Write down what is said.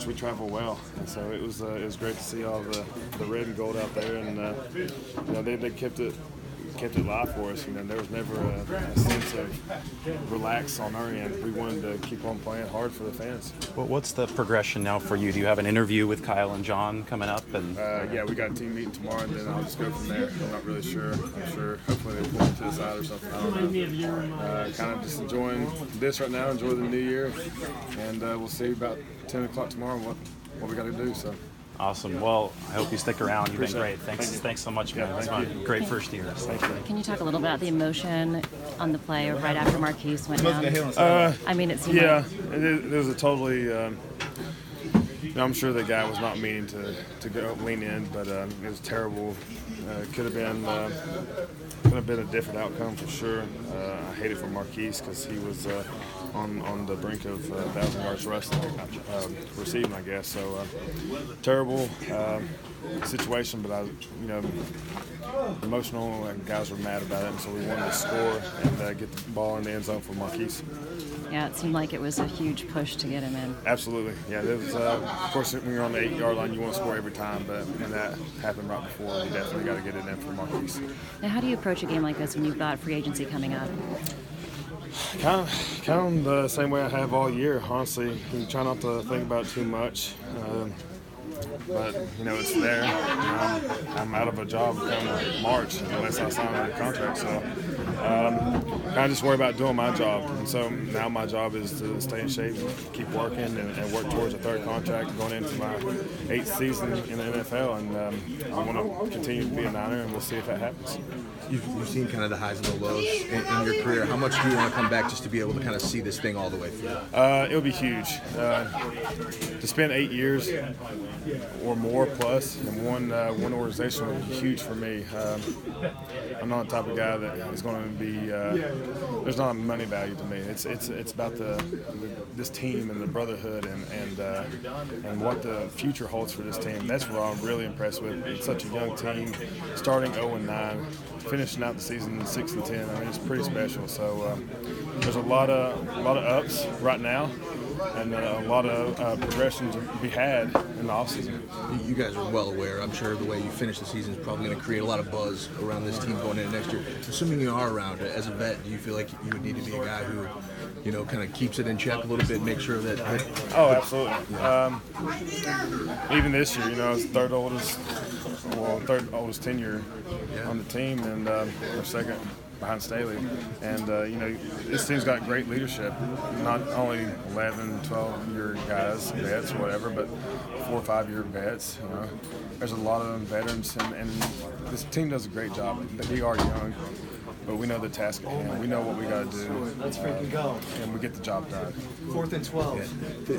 which we travel well, and so it was great to see all the red and gold out there, and they kept it live for us. There was never a sense of relax on our end. We wanted to keep on playing hard for the fans. Well, what's the progression now for you? Do you have an interview with Kyle and John coming up? And yeah, we got a team meeting tomorrow, and then I'll just go from there. I'm not really sure. I'm sure hopefully they pull me to the side or something. I don't know. Kind of just enjoying this right now, enjoy the new year, and we'll see about 10 o'clock tomorrow what we got to do. So. Awesome. Well, I hope you stick around. You've been great. Thanks so much, man. Yeah, It's been a great first year. Thank you. Can you talk a little bit about the emotion on the play right after Marquise went down? I mean, it seemed it was a totally. I'm sure the guy was not meaning to go lean in, but it was terrible. Could have been a different outcome for sure. I hate it for Marquise because he was on the brink of 1,000 yards receiving, I guess. So terrible situation, but emotional. And guys were mad about it, and so we wanted to score and get the ball in the end zone for Marquise. Yeah, it seemed like it was a huge push to get him in. Absolutely. Yeah, there was, of course, when you're on the 8-yard line, you want to score every time, but when that happened right before, we definitely got to get it in for Marquise. Now, how do you approach a game like this when you've got free agency coming up? Kind of the same way I have all year, honestly. You try not to think about it too much. But it's there. I'm out of a job come March unless I sign a contract. So I just worry about doing my job. And so now my job is to stay in shape, keep working, and work towards a third contract going into my 8th season in the NFL. And I want to continue to be a Niner, and we'll see if that happens. You've seen kind of the highs and the lows in your career. How much do you want to come back just to be able to kind of see this thing all the way through? It'll be huge. To spend 8 years or more plus in one organization would be huge for me. I'm not the type of guy that is going to be. There's not money value to me. It's about this team and the brotherhood and what the future holds for this team. That's what I'm really impressed with. It's such a young team, starting 0-9, finishing out the season 6-10. I mean, it's pretty special. So there's a lot of ups right now, and a lot of progression to be had in the offseason. You guys are well aware. I'm sure the way you finish the season is probably going to create a lot of buzz around this team going into next year. Assuming you are around it as a vet, do you feel like you would need to be a guy who, kind of keeps it in check a little bit, make sure that? Oh, absolutely. Even this year, it's third oldest tenure on the team, and we're second behind Staley. And, this team's got great leadership, not only 11, 12-year guys, vets or whatever, but 4 or 5-year vets. There's a lot of them veterans, and this team does a great job. We are young, but we know the task at hand. We know what we got to do. Let's freaking go. And we get the job done. 4th and 12. Yeah.